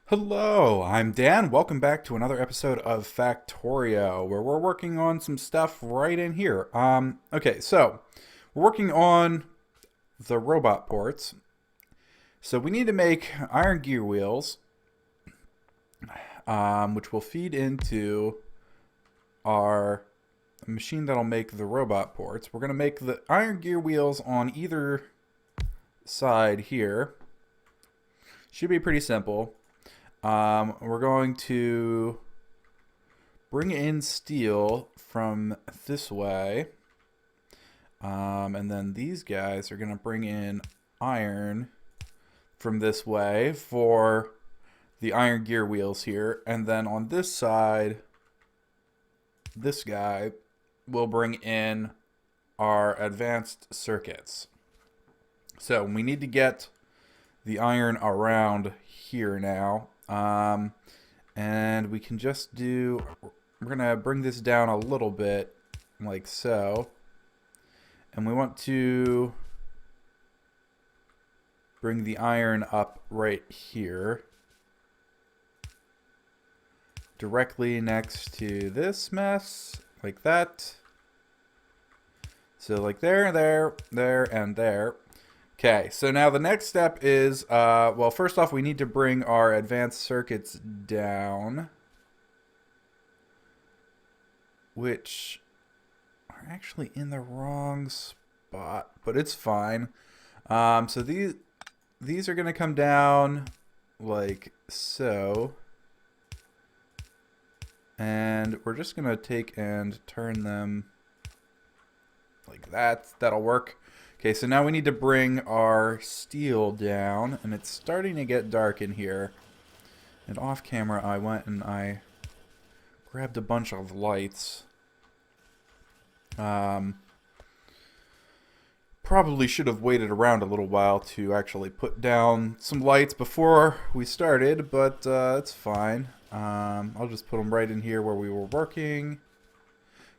Hello, I'm Dan. Welcome back to another episode of Factorio, where we're working on some stuff right in here. Okay, so we're working on the robot ports. So we need to make iron gear wheels, which will feed into our machine that'll make the robot ports. We're going to make the iron gear wheels on either side here. Should be pretty simple. We're going to bring in steel from this way. And then these guys are going to bring in iron from this way for the iron gear wheels here. And then on this side, this guy will bring in our advanced circuits. So we need to get the iron around here now. And we can just do, we're going to bring this down a little bit like so. And we want to bring the iron up right here. Directly next to this mess, like that. So like there, and there. Okay, so now the next step is, well, first off, we need to bring our advanced circuits down, which are actually in the wrong spot, but it's fine. So these are going to come down like so, and we're just going to take and turn them like that. That'll work. Okay, so now we need to bring our steel down, and it's starting to get dark in here. And off camera, I went and I grabbed a bunch of lights. Probably should have waited around a little while to actually put down some lights before we started, but it's fine. I'll just put them right in here where we were working.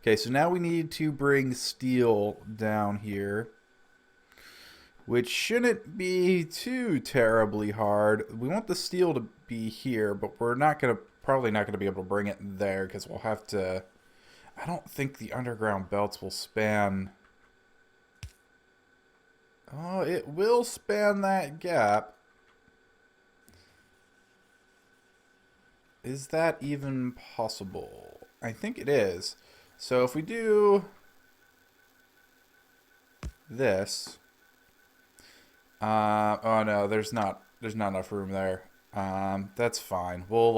Okay, so now we need to bring steel down here, which shouldn't be too terribly hard. We want the steel to be here, but we're probably not gonna be able to bring it there because we'll have to. I don't think the underground belts will span. Oh, it will span that gap. Is that even possible? I think it is. So if we do this. Oh no, there's not enough room there. That's fine. We'll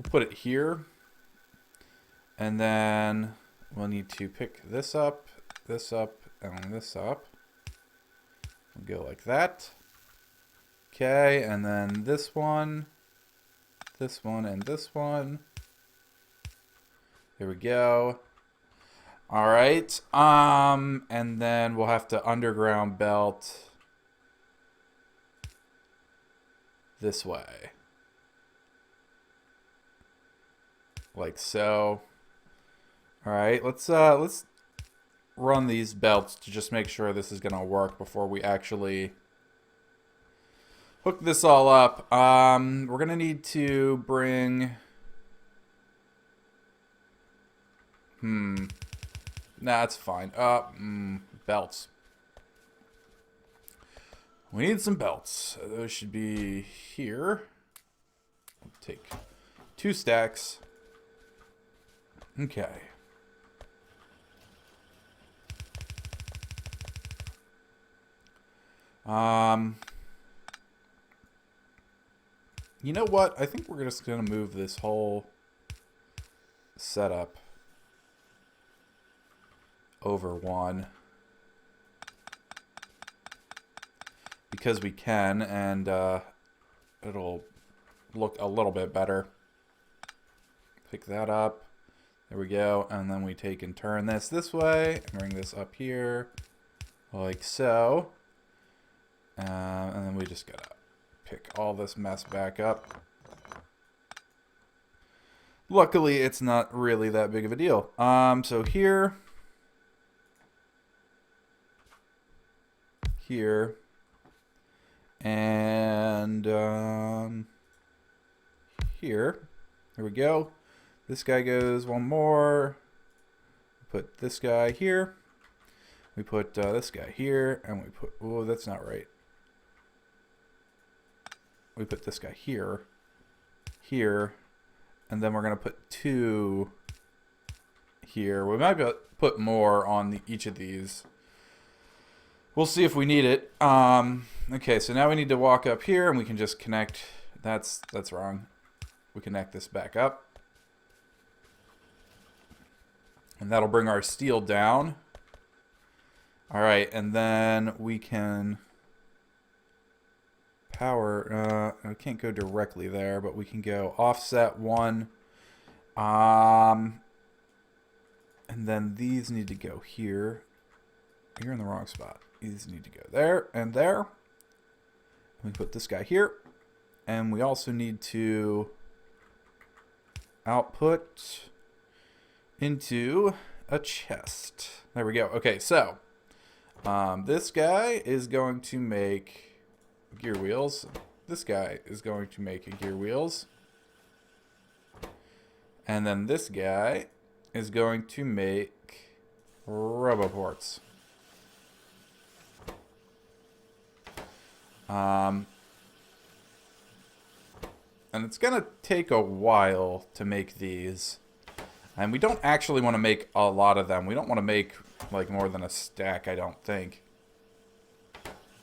put it here, and then we'll need to pick this up, and this up. We'll go like that. Okay, and then this one, and this one. There we go. All right. And then we'll have to underground belt this way. Like so. All right, let's run these belts to just make sure this is going to work before we actually hook this all up. We're going to need to bring Nah, it's fine. Belts. We need some belts. Those should be here. I'll take 2 stacks. Okay. You know what? I think we're just gonna move this whole setup over one because we can, and it'll look a little bit better. Pick that up. There we go. And then we take and turn this way and bring this up here like so. And then we just gotta pick all this mess back up. Luckily, it's not really that big of a deal. So here, And here we go. This guy goes one more. Put this guy here. We put this guy here, and we put, oh, that's not right. We put this guy here, here, and then we're going to put 2 here. We might put more on each of these. We'll see if we need it. Okay, so now we need to walk up here, and we can just connect. That's wrong. We connect this back up. And that'll bring our steel down. All right, and then we can power. I can't go directly there, but we can go offset 1. And then these need to go here. You're in the wrong spot. These need to go there and there. We put this guy here. And we also need to output into a chest. There we go. Okay, so this guy is going to make gear wheels. This guy is going to make gear wheels. And then this guy is going to make roboports. And it's going to take a while to make these. And we don't actually want to make a lot of them. We don't want to make like more than a stack, I don't think.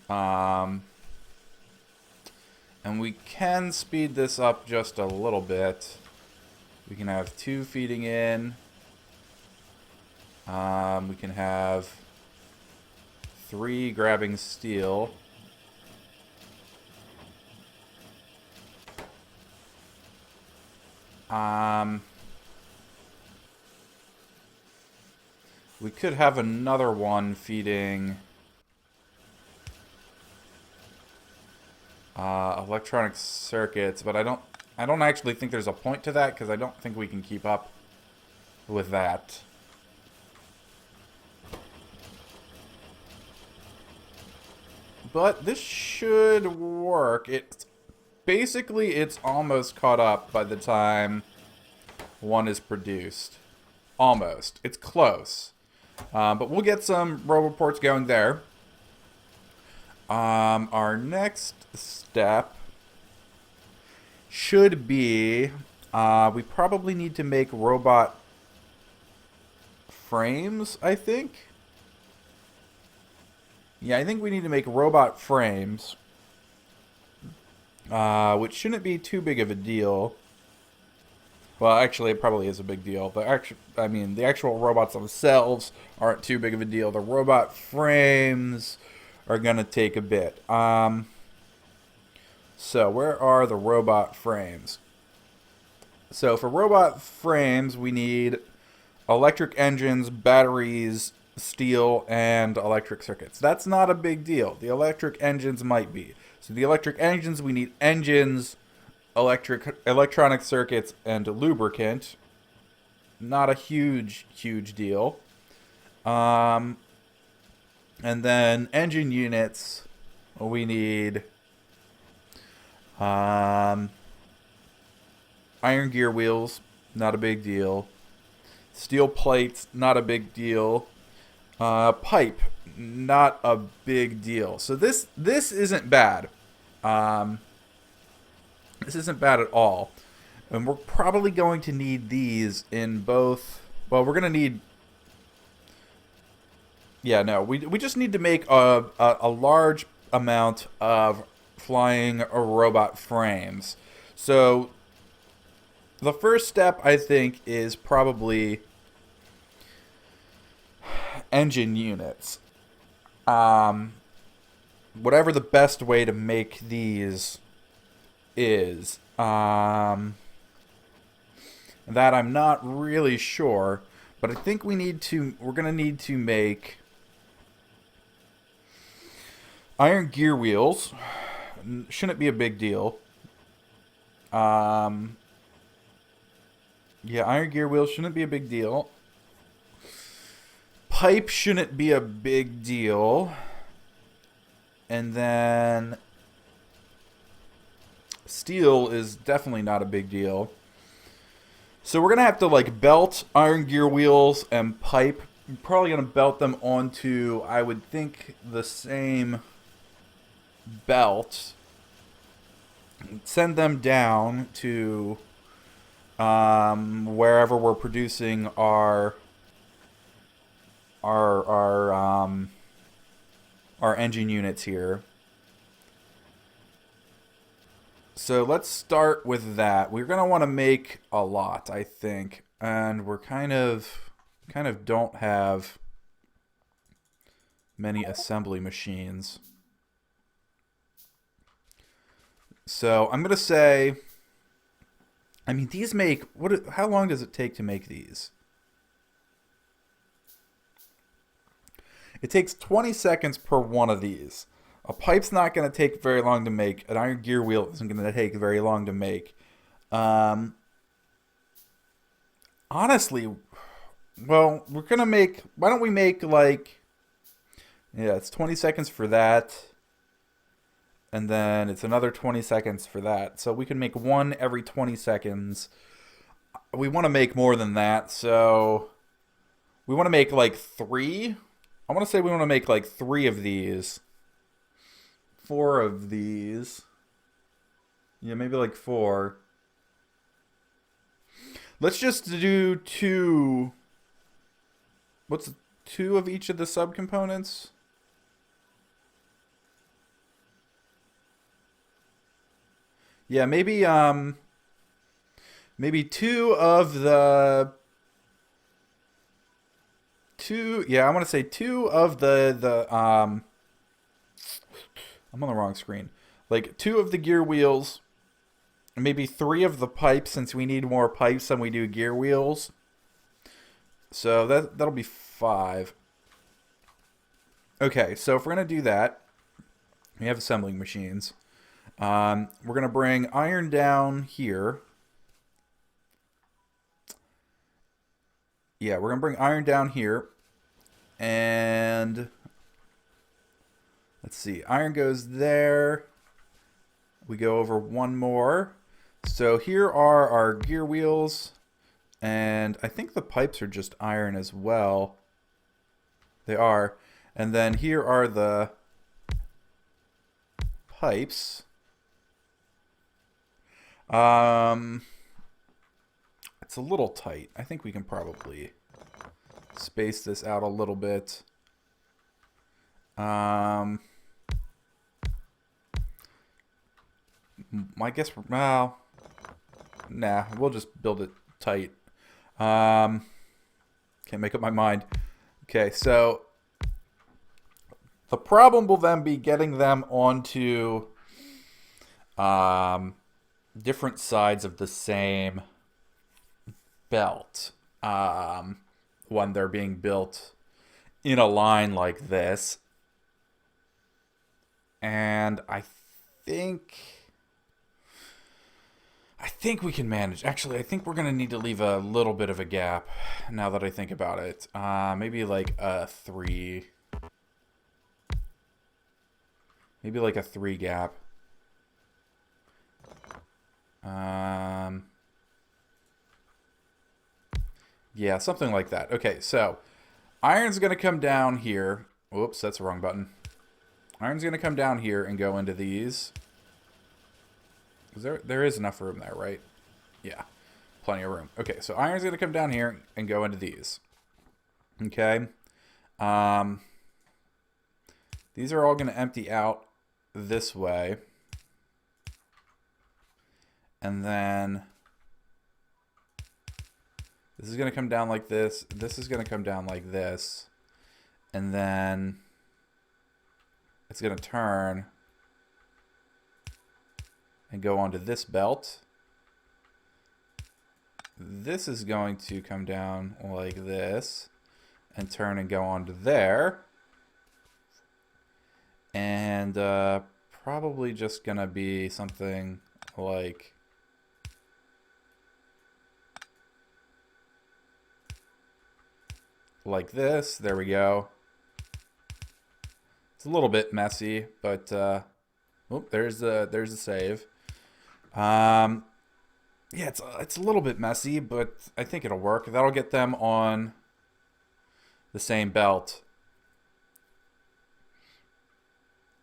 And we can speed this up just a little bit. We can have 2 feeding in. We can have 3 grabbing steel. We could have another one feeding electronic circuits, but I don't actually think there's a point to that because I don't think we can keep up with that. But this should work. Basically it's almost caught up by the time one is produced. Almost. It's close. But we'll get some roboports going there. Our next step should be we probably need to make robot frames, I think. Yeah, I think we need to make robot frames, which shouldn't be too big of a deal. Well, actually, it probably is a big deal. But I mean, the actual robots themselves aren't too big of a deal. The robot frames are going to take a bit. So where are the robot frames? So for robot frames, we need electric engines, batteries, steel, and electric circuits. That's not a big deal. The electric engines might be. So the electric engines, we need engines, electronic circuits, and lubricant. Not a huge deal. And then engine units, we need iron gear wheels, not a big deal. Steel plates, not a big deal. Pipe, not a big deal. So this isn't bad. This isn't bad at all. And we're probably going to need these in both. Well, we're going to need. Yeah, no, we just need to make a large amount of flying robot frames. So the first step, I think, is probably engine units. Whatever the best way to make these is. That I'm not really sure, but I think we're going to need to make iron gear wheels. Shouldn't be a big deal. Yeah, iron gear wheels shouldn't be a big deal. Pipe shouldn't be a big deal. And then Steel is definitely not a big deal. So we're going to have to like belt iron gear wheels and pipe. I'm probably going to belt them onto, I would think, the same belt. Send them down to wherever we're producing our engine units here. So let's start with that. We're gonna want to make a lot, I think, and we're kind of don't have many assembly machines. So I'm gonna say, I mean, these make what? How long does it take to make these? It takes 20 seconds per one of these. A pipe's not going to take very long to make. An iron gear wheel isn't going to take very long to make. Um, Honestly, well, we're going to make... Why don't we make, like... Yeah, it's 20 seconds for that. And then it's another 20 seconds for that. So we can make one every 20 seconds. We want to make more than that, so... We want to make, like, 3... I want to say we want to make like 3 of these. 4 of these. Yeah, maybe like 4. Let's just do 2. What's 2 of each of the subcomponents? Yeah, maybe 2 of the yeah, I want to say 2 of I'm on the wrong screen. Like 2 of the gear wheels, maybe 3 of the pipes, since we need more pipes than we do gear wheels. So that'll be 5. Okay, so if we're gonna do that, we have assembling machines. We're gonna bring iron down here. Yeah, we're gonna bring iron down here. And let's see, iron goes there. We go over one more. So here are our gear wheels. And I think the pipes are just iron as well. They are. And then here are the pipes. It's a little tight. I think we can probably space this out a little bit. I guess, well, nah, we'll just build it tight. Can't make up my mind. Okay, so the problem will then be getting them onto different sides of the same belt when they're being built in a line like this. And I think we can manage. Actually, I think we're going to need to leave a little bit of a gap now that I think about it. Maybe like a 3. Maybe like a 3 gap. Yeah, something like that. Okay, so iron's going to come down here. Whoops, that's the wrong button. Iron's going to come down here and go into these. There is enough room there, right? Yeah, plenty of room. Okay, so iron's going to come down here and go into these. Okay. These are all going to empty out this way. And then this is going to come down like this. This is going to come down like this. And then it's going to turn and go onto this belt. This is going to come down like this and turn and go onto there. And probably just going to be something like this. There we go. It's a little bit messy, but oh, there's the save. Um, yeah, it's a little bit messy, but I think it'll work. That'll get them on the same belt.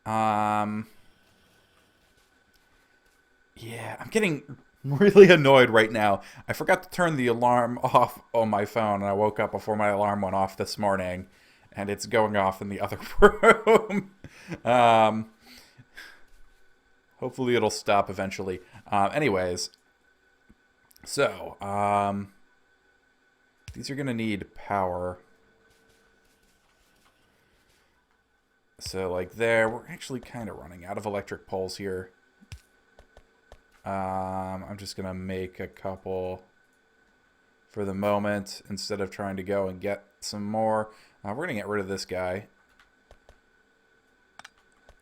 Um, yeah, I'm getting really annoyed right now. I forgot to turn the alarm off on my phone, and I woke up before my alarm went off this morning, and it's going off in the other room. um, hopefully, it'll stop eventually. Anyways, so these are gonna need power. So like there, we're actually kind of running out of electric poles here. I'm just gonna make a couple for the moment instead of trying to go and get some more. We're gonna get rid of this guy.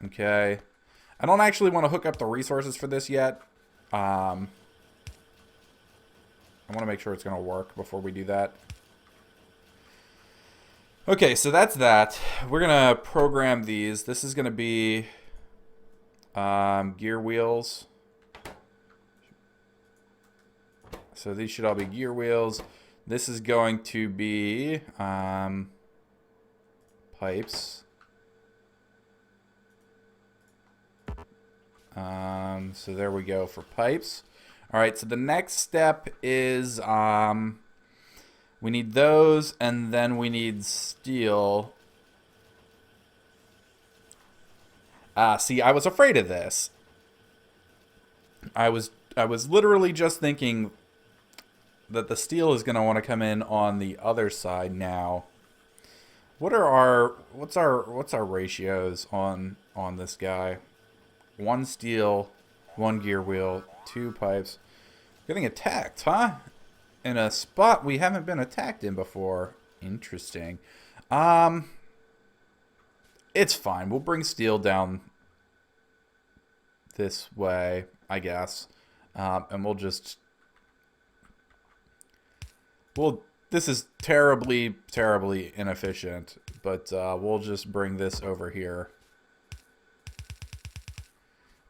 Okay. I don't actually want to hook up the resources for this yet. I want to make sure it's gonna work before we do that. Okay, so that's that. We're gonna program these. This is gonna be gear wheels. So these should all be gear wheels. This is going to be pipes. So there we go for pipes. All right, so the next step is we need those, and then we need steel. See, I was afraid of this. I was literally just thinking that the steel is going to want to come in on the other side now. What's our ratios on this guy? 1 steel, 1 gear wheel, 2 pipes. Getting attacked, huh? In a spot we haven't been attacked in before. Interesting. It's fine. We'll bring steel down this way, I guess. And we'll just... Well, this is terribly, terribly inefficient. But we'll just bring this over here.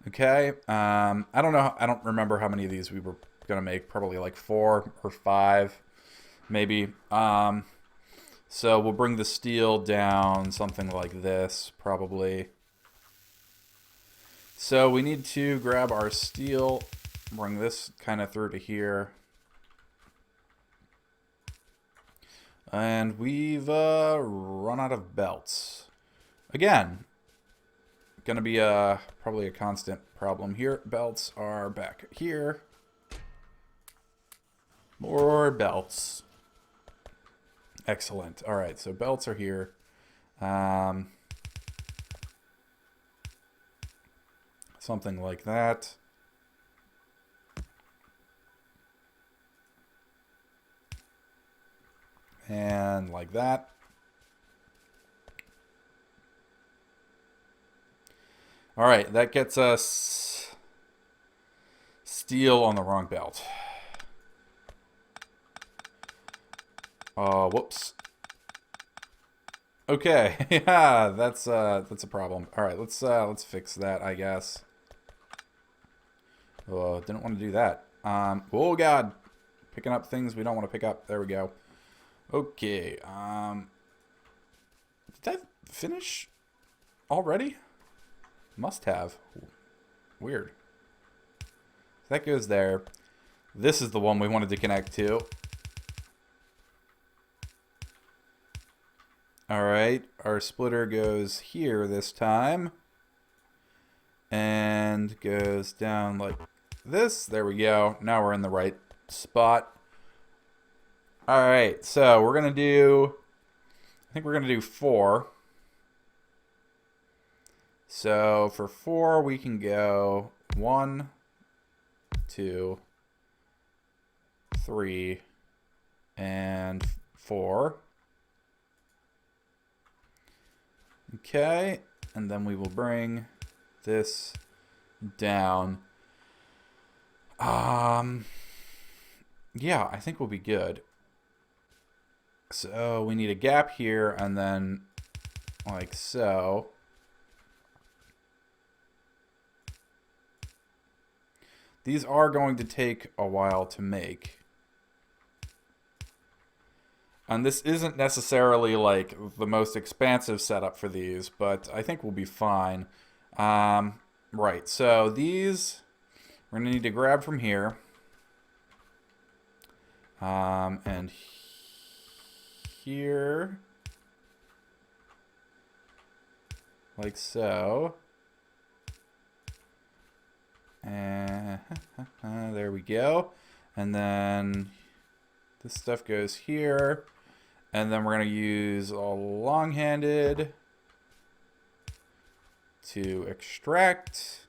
Okay. I don't know. I don't remember how many of these we were going to make. Probably like 4 or 5, maybe. So we'll bring the steel down something like this, probably. So we need to grab our steel, bring this kind of through to here. And we've run out of belts. Again, going to be probably a constant problem here. Belts are back here. More belts. Excellent. All right, so belts are here. Something like that. And like that. All right, that gets us steel on the wrong belt. Whoops. Okay, yeah, that's a problem. All right, let's fix that, I guess. Oh, didn't want to do that. Oh God, picking up things we don't want to pick up. There we go. Okay. Did that finish already? Must have. Weird. That goes there. This is the one we wanted to connect to. Alright, our splitter goes here this time. And goes down like this. There we go. Now we're in the right spot. Alright, so we're going to do... I think we're going to do 4. So for 4, we can go 1, 2, 3, and 4. Okay, and then we will bring this down. Yeah, I think we'll be good. So we need a gap here, and then like so. These are going to take a while to make. And this isn't necessarily like the most expansive setup for these, but I think we'll be fine. Right, so these we're going to need to grab from here. And here. Like so. And there we go. And then this stuff goes here. And then we're going to use a long-handed to extract.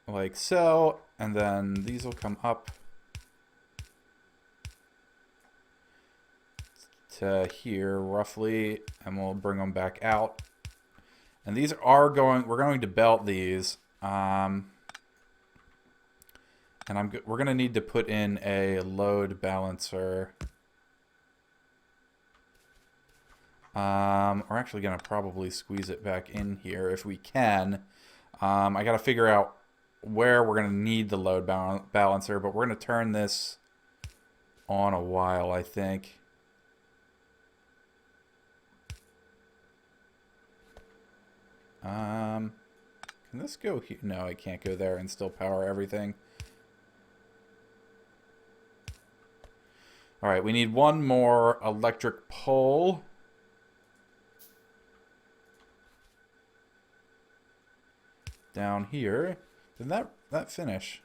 Like so. And then these will come up to here roughly. And we'll bring them back out. And these are we're going to belt these. And we're going to need to put in a load balancer. We're actually going to probably squeeze it back in here if we can. I got to figure out where we're going to need the load balancer, but we're going to turn this on a while, I think. Can this go here? No, it can't go there and still power everything. All right, we need one more electric pole. Down here. Did that finish?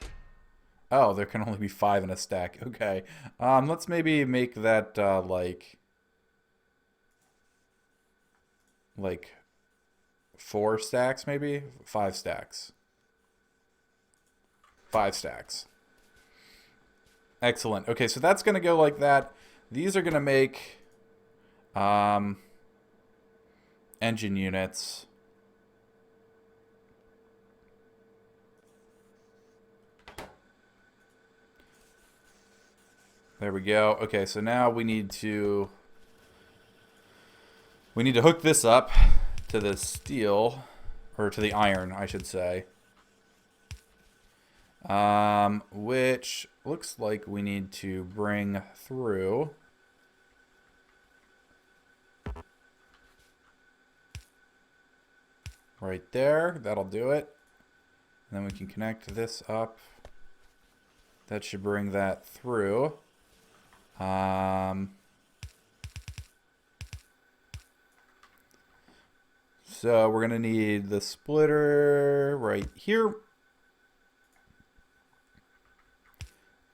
Oh, there can only be 5 in a stack. Okay. Let's maybe make that like 4 stacks, maybe 5 stacks. 5 stacks. Excellent. Okay, so that's gonna go like that. These are gonna make engine units. There we go. Okay, so now we need to hook this up to the steel, or to the iron, I should say. Which looks like we need to bring through. Right there. That'll do it. And then we can connect this up. That should bring that through. So we're going to need the splitter right here.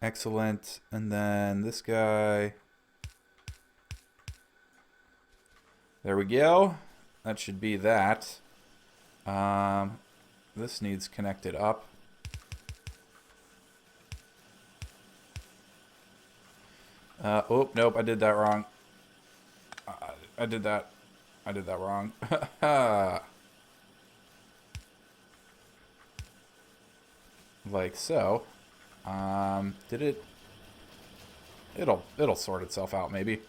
Excellent. And then this guy. There we go. That should be that. This needs connected up. Oh, nope, I did that wrong. I did that wrong. Like so. Did it? It'll sort itself out, maybe.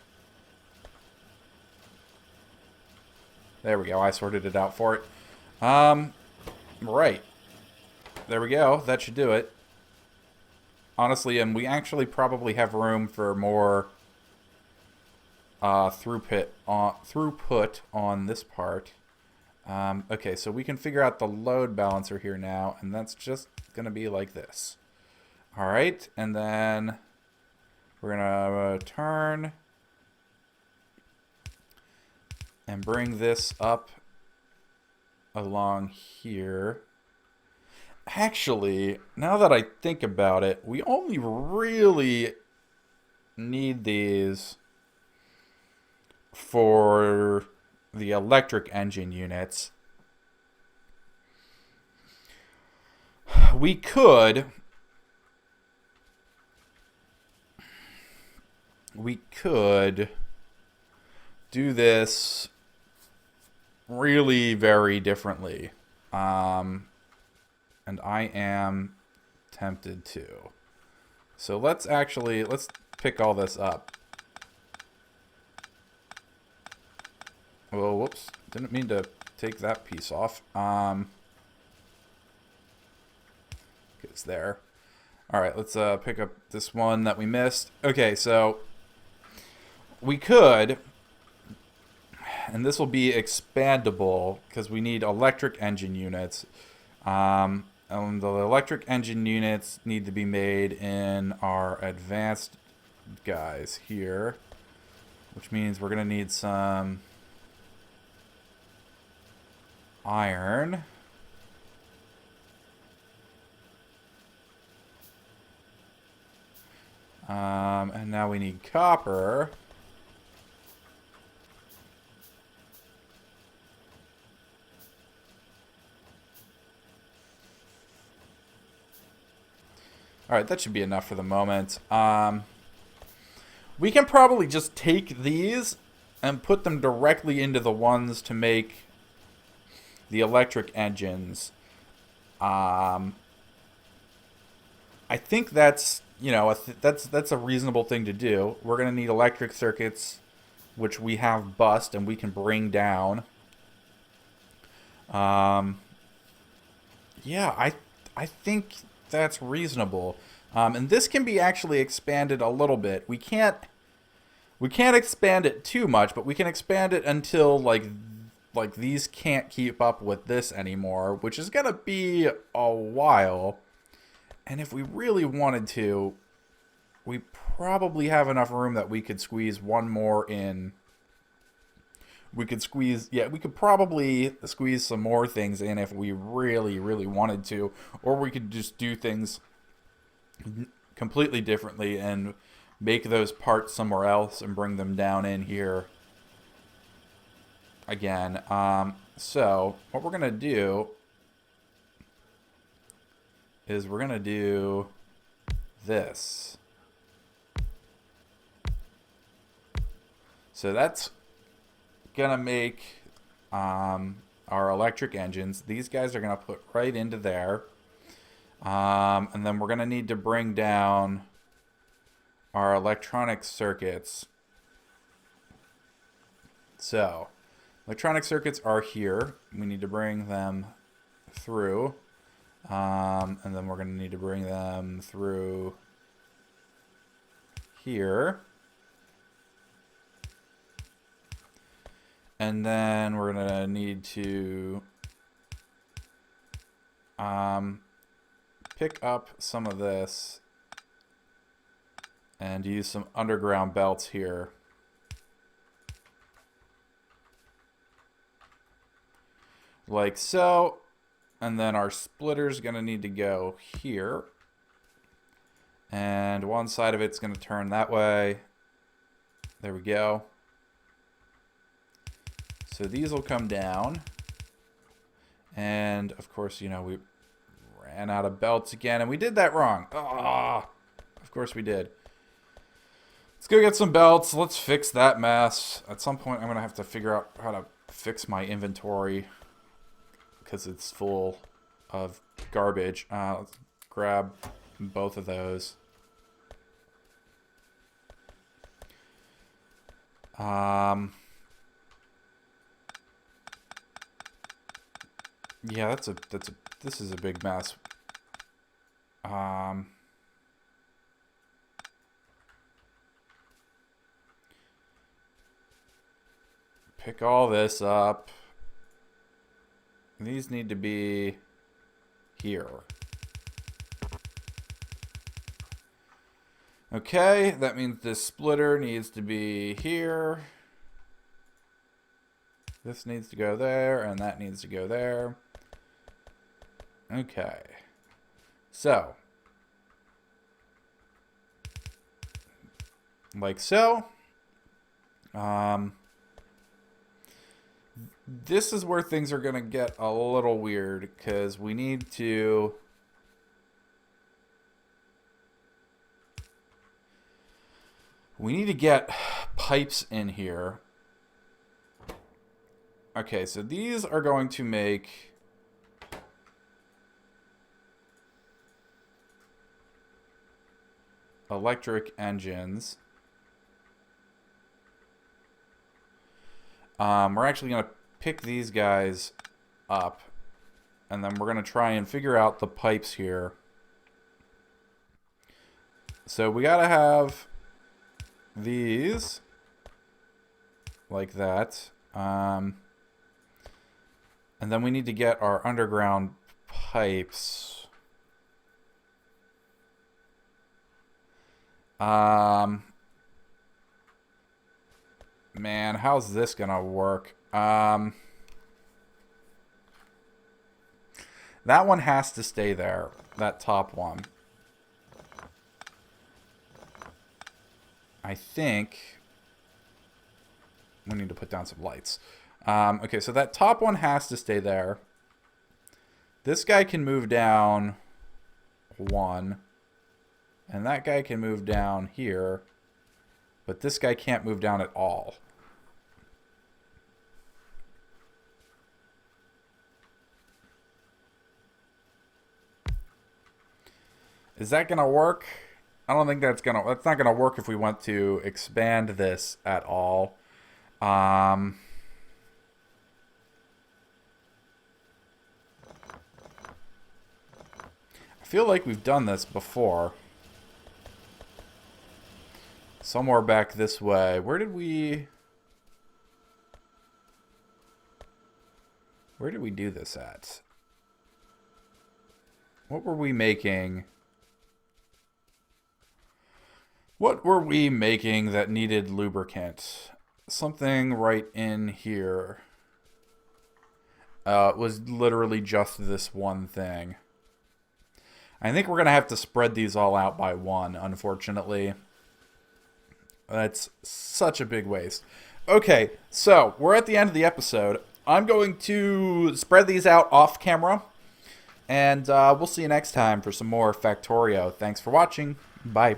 There we go. I sorted it out for it. Right. There we go. That should do it. Honestly, and we actually probably have room for more throughput on this part. Okay, so we can figure out the load balancer here now, and that's just going to be like this. All right, and then we're going to turn and bring this up along here. Actually, now that I think about it, we only really need these for the electric engine units. We could do this really very differently. And I am tempted to. So let's pick all this up. Oh, whoops. Didn't mean to take that piece off. pieces there. All right, let's pick up this one that we missed. Okay, so we could, and this will be expandable because we need electric engine units. And the electric engine units need to be made in our advanced guys here, which means we're going to need some iron. And now we need copper. Alright, that should be enough for the moment. We can probably just take these and put them directly into the ones to make the electric engines. I think that's, you know, that's a reasonable thing to do. We're going to need electric circuits, which we have bust and we can bring down. Yeah, I think that's reasonable. And this can be actually expanded a little bit. We can't expand it too much, but we can expand it until like these can't keep up with this anymore, which is gonna be a while. And if we really wanted to, we probably have enough room that we could squeeze one more in. We could probably squeeze some more things in if we really, really wanted to. Or we could just do things completely differently and make those parts somewhere else and bring them down in here again. So what we're going to do is we're going to do this. So that's gonna make our electric engines. These guys are gonna put right into there, and then we're gonna need to bring down our electronic circuits. So electronic circuits are here. We need to bring them through, and then we're gonna need to bring them through here. And then we're going to need to pick up some of this and use some underground belts here. Like so. And then our splitter's going to need to go here. And one side of it's going to turn that way. There we go. So these will come down. And, of course, you know, we ran out of belts again. And we did that wrong. Ah, of course we did. Let's go get some belts. Let's fix that mess. At some point, I'm going to have to figure out how to fix my inventory, because it's full of garbage. Let's grab both of those. Yeah, this is a big mess. Pick all this up. These need to be here. Okay, that means this splitter needs to be here. This needs to go there, and that needs to go there. Okay. So. Like so. This is where things are going to get a little weird, because we need to get pipes in here. Okay, so these are going to make electric engines. We're actually going to pick these guys up, and then we're going to try and figure out the pipes here. So we gotta have these like that. And then we need to get our underground pipes. Man, how's this gonna work? That one has to stay there. That top one. I think we need to put down some lights. Okay, so that top one has to stay there. This guy can move down one. And that guy can move down here. But this guy can't move down at all. Is that going to work? I don't think that's not going to work if we want to expand this at all. I feel like we've done this before. Somewhere back this way. Where did we do this at? What were we making? What were we making that needed lubricant? Something right in here. It was literally just this one thing. I think we're going to have to spread these all out by one, unfortunately. That's such a big waste. Okay, so we're at the end of the episode. I'm going to spread these out off camera. And we'll see you next time for some more Factorio. Thanks for watching. Bye.